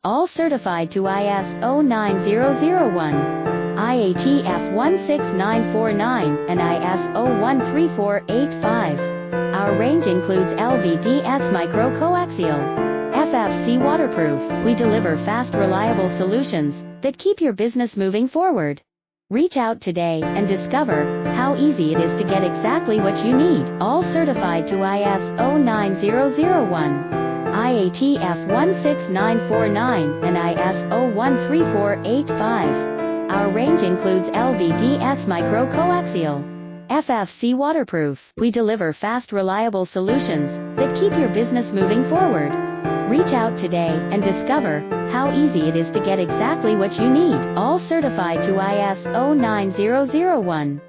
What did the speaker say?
All certified to ISO 9001, IATF 16949, and ISO 13485. Our range includes LVDS micro-coaxial, FFC waterproof. We deliver fast, reliable solutions that keep your business moving forward. Reach out today and discover how easy it is to get exactly what you need. All certified to ISO 9001, IATF 16949, and ISO 13485. Our range includes LVDS micro-coaxial, FFC waterproof. We deliver fast, reliable solutions that keep your business moving forward. Reach out today and discover how easy it is to get exactly what you need. All certified to ISO 9001.